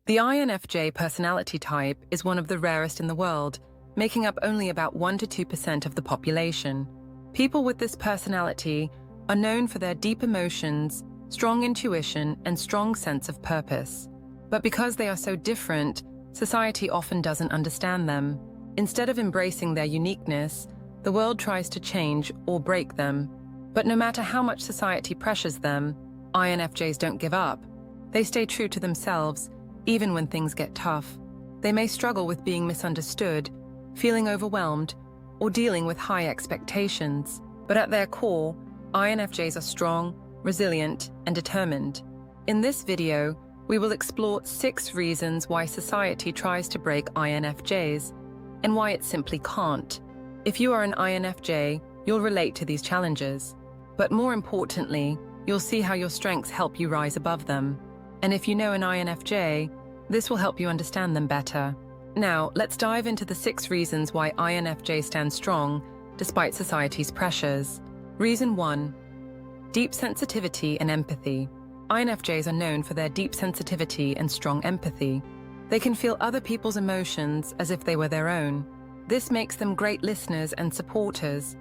The INFJ personality type is one of the rarest in the world, making up only about 1 to 2% of the population. People with this personality are known for their deep emotions, strong intuition, and strong sense of purpose. But because they are so different, society often doesn't understand them. Instead of embracing their uniqueness, the world tries to change or break them. But no matter how much society pressures them, INFJs don't give up. They stay true to themselves, even when things get tough. They may struggle with being misunderstood, feeling overwhelmed, or dealing with high expectations. But at their core, INFJs are strong, resilient, and determined. In this video, we will explore 6 reasons why society tries to break INFJs, and why it simply can't. If you are an INFJ, you'll relate to these challenges. But more importantly, you'll see how your strengths help you rise above them. And if you know an INFJ, this will help you understand them better. Now, let's dive into the 6 reasons why INFJs stand strong despite society's pressures. Reason 1. Deep sensitivity and empathy. INFJs are known for their deep sensitivity and strong empathy. They can feel other people's emotions as if they were their own. This makes them great listeners and supporters,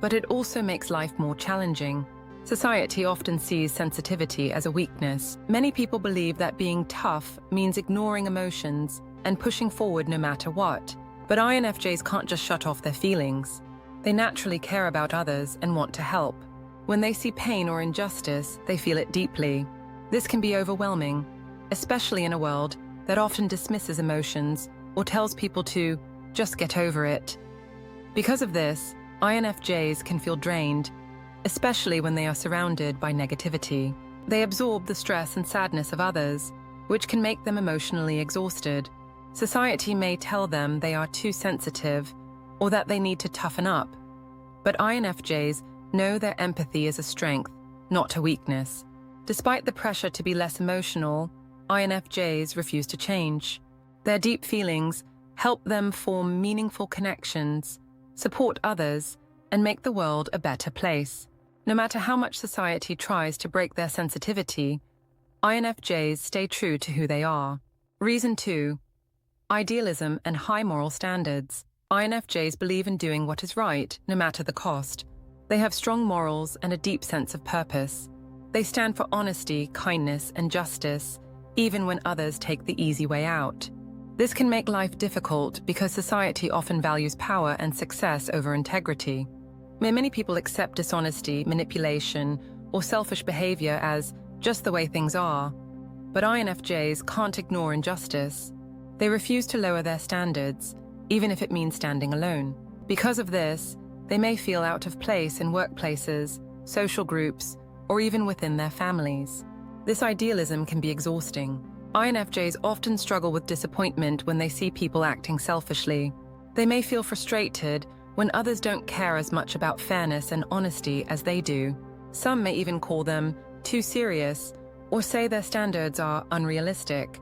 but it also makes life more challenging. Society often sees sensitivity as a weakness. Many people believe that being tough means ignoring emotions and pushing forward no matter what. But INFJs can't just shut off their feelings. They naturally care about others and want to help. When they see pain or injustice, they feel it deeply. This can be overwhelming, especially in a world that often dismisses emotions or tells people to just get over it. Because of this, INFJs can feel drained, especially when they are surrounded by negativity. They absorb the stress and sadness of others, which can make them emotionally exhausted. Society may tell them they are too sensitive or that they need to toughen up. But INFJs know their empathy is a strength, not a weakness. Despite the pressure to be less emotional, INFJs refuse to change. Their deep feelings help them form meaningful connections, support others, and make the world a better place. No matter how much society tries to break their sensitivity, INFJs stay true to who they are. Reason 2. Idealism and high moral standards. INFJs believe in doing what is right, no matter the cost. They have strong morals and a deep sense of purpose. They stand for honesty, kindness, and justice, even when others take the easy way out. This can make life difficult because society often values power and success over integrity. Many people accept dishonesty, manipulation, or selfish behavior as just the way things are. But INFJs can't ignore injustice. They refuse to lower their standards, even if it means standing alone. Because of this, they may feel out of place in workplaces, social groups, or even within their families. This idealism can be exhausting. INFJs often struggle with disappointment when they see people acting selfishly. They may feel frustrated when others don't care as much about fairness and honesty as they do. Some may even call them too serious or say their standards are unrealistic.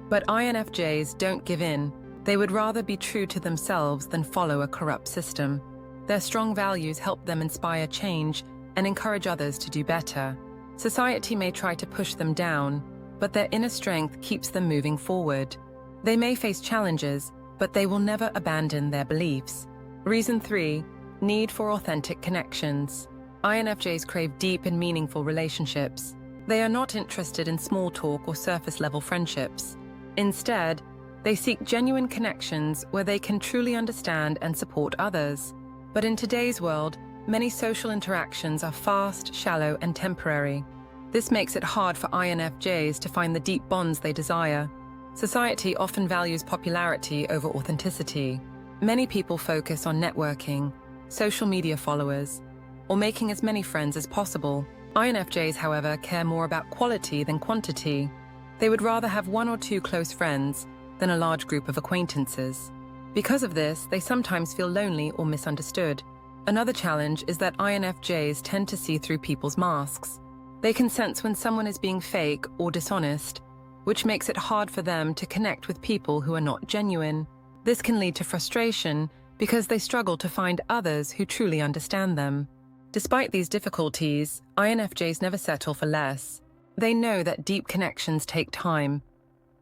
But INFJs don't give in. They would rather be true to themselves than follow a corrupt system. Their strong values help them inspire change and encourage others to do better. Society may try to push them down, but their inner strength keeps them moving forward. They may face challenges, but they will never abandon their beliefs. Reason 3. Need for authentic connections. INFJs crave deep and meaningful relationships. They are not interested in small talk or surface-level friendships. Instead, they seek genuine connections where they can truly understand and support others. But in today's world, many social interactions are fast, shallow, and temporary. This makes it hard for INFJs to find the deep bonds they desire. Society often values popularity over authenticity. Many people focus on networking, social media followers, or making as many friends as possible. INFJs, however, care more about quality than quantity. They would rather have 1 or 2 close friends than a large group of acquaintances. Because of this, they sometimes feel lonely or misunderstood. Another challenge is that INFJs tend to see through people's masks. They can sense when someone is being fake or dishonest, which makes it hard for them to connect with people who are not genuine. This can lead to frustration because they struggle to find others who truly understand them. Despite these difficulties, INFJs never settle for less. They know that deep connections take time,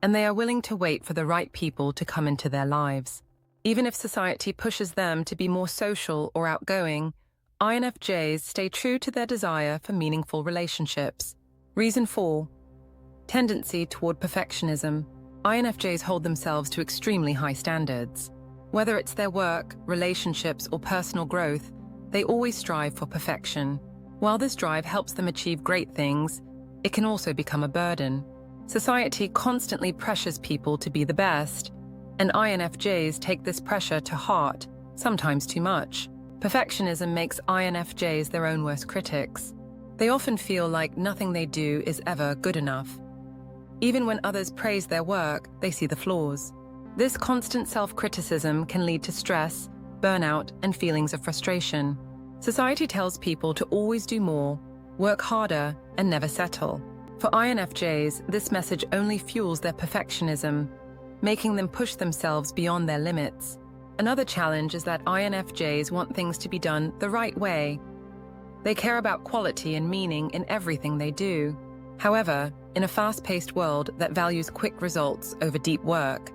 and they are willing to wait for the right people to come into their lives. Even if society pushes them to be more social or outgoing, INFJs stay true to their desire for meaningful relationships. Reason 4. Tendency toward perfectionism. INFJs hold themselves to extremely high standards. Whether it's their work, relationships, or personal growth, they always strive for perfection. While this drive helps them achieve great things, it can also become a burden. Society constantly pressures people to be the best, and INFJs take this pressure to heart, sometimes too much. Perfectionism makes INFJs their own worst critics. They often feel like nothing they do is ever good enough. Even when others praise their work, they see the flaws. This constant self-criticism can lead to stress, burnout, and feelings of frustration. Society tells people to always do more, work harder, and never settle. For INFJs, this message only fuels their perfectionism, making them push themselves beyond their limits. Another challenge is that INFJs want things to be done the right way. They care about quality and meaning in everything they do. However, in a fast-paced world that values quick results over deep work,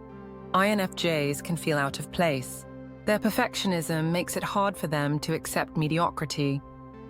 INFJs can feel out of place. Their perfectionism makes it hard for them to accept mediocrity,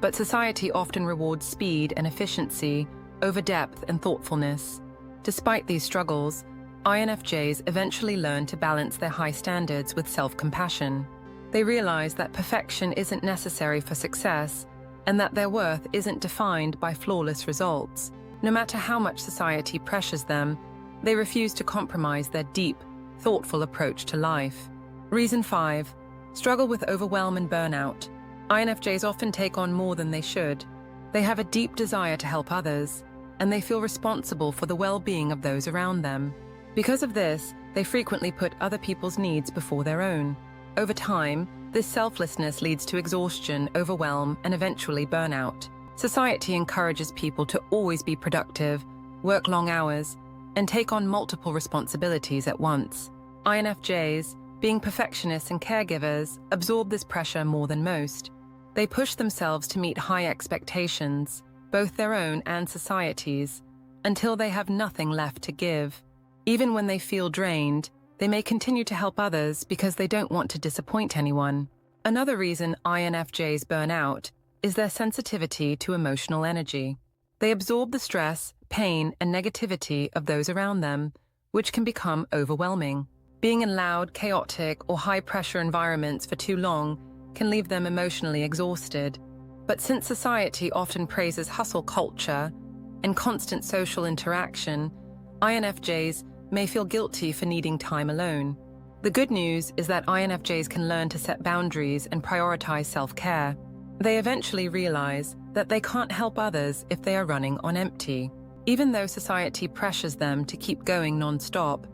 but society often rewards speed and efficiency over depth and thoughtfulness. Despite these struggles, INFJs eventually learn to balance their high standards with self-compassion. They realize that perfection isn't necessary for success and that their worth isn't defined by flawless results. No matter how much society pressures them, they refuse to compromise their deep, thoughtful approach to life. Reason 5. Struggle with overwhelm and burnout. INFJs often take on more than they should. They have a deep desire to help others, and they feel responsible for the well-being of those around them. Because of this, they frequently put other people's needs before their own. Over time, this selflessness leads to exhaustion, overwhelm, and eventually burnout. Society encourages people to always be productive, work long hours, and take on multiple responsibilities at once. INFJs, being perfectionists and caregivers, absorb this pressure more than most. They push themselves to meet high expectations, both their own and society's, until they have nothing left to give. Even when they feel drained, they may continue to help others because they don't want to disappoint anyone. Another reason INFJs burn out is their sensitivity to emotional energy. They absorb the stress, pain, and negativity of those around them, which can become overwhelming. Being in loud, chaotic, or high-pressure environments for too long can leave them emotionally exhausted. But since society often praises hustle culture and constant social interaction, INFJs may feel guilty for needing time alone. The good news is that INFJs can learn to set boundaries and prioritize self-care. They eventually realize that they can't help others if they are running on empty. Even though society pressures them to keep going non-stop,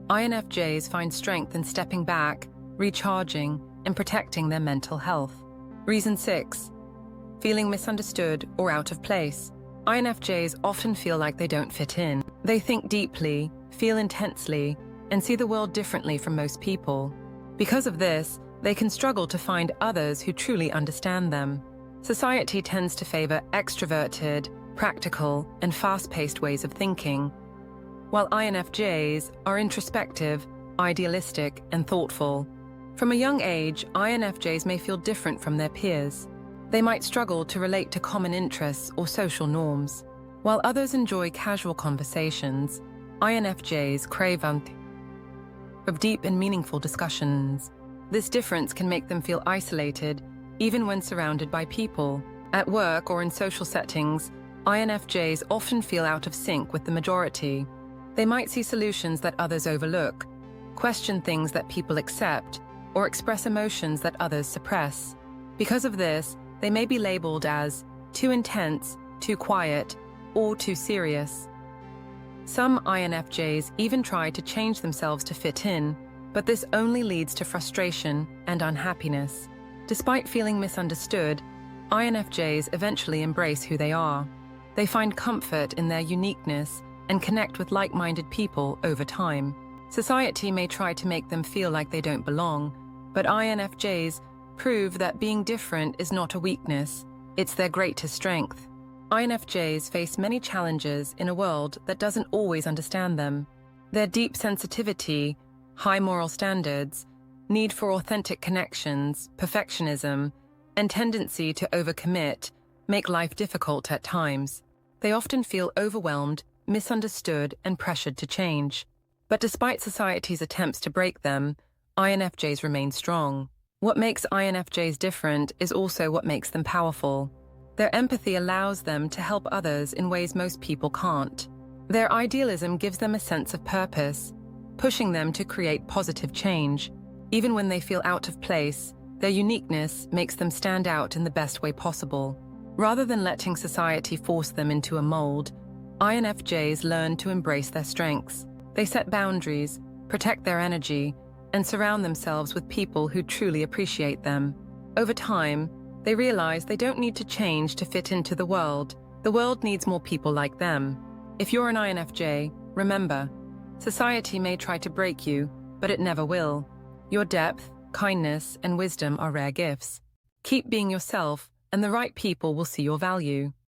INFJs find strength in stepping back, recharging, and protecting their mental health. Reason 6. Feeling misunderstood or out of place. INFJs often feel like they don't fit in. They think deeply, feel intensely, and see the world differently from most people. Because of this, they can struggle to find others who truly understand them. Society tends to favor extroverted, practical, and fast-paced ways of thinking, while INFJs are introspective, idealistic, and thoughtful. From a young age, INFJs may feel different from their peers. They might struggle to relate to common interests or social norms. While others enjoy casual conversations, INFJs crave of deep and meaningful discussions. This difference can make them feel isolated, even when surrounded by people. At work or in social settings, INFJs often feel out of sync with the majority. They might see solutions that others overlook, question things that people accept, or express emotions that others suppress. Because of this, they may be labeled as too intense, too quiet, or too serious. Some INFJs even try to change themselves to fit in, but this only leads to frustration and unhappiness. Despite feeling misunderstood, INFJs eventually embrace who they are. They find comfort in their uniqueness and connect with like-minded people over time. Society may try to make them feel like they don't belong, but INFJs prove that being different is not a weakness, it's their greatest strength. INFJs face many challenges in a world that doesn't always understand them. Their deep sensitivity, high moral standards, need for authentic connections, perfectionism, and tendency to overcommit make life difficult at times. They often feel overwhelmed, misunderstood, and pressured to change. But despite society's attempts to break them, INFJs remain strong. What makes INFJs different is also what makes them powerful. Their empathy allows them to help others in ways most people can't. Their idealism gives them a sense of purpose, pushing them to create positive change. Even when they feel out of place, their uniqueness makes them stand out in the best way possible. Rather than letting society force them into a mold, INFJs learn to embrace their strengths. They set boundaries, protect their energy, and surround themselves with people who truly appreciate them. Over time, they realize they don't need to change to fit into the world. The world needs more people like them. If you're an INFJ, remember, society may try to break you, but it never will. Your depth, kindness, and wisdom are rare gifts. Keep being yourself, and the right people will see your value.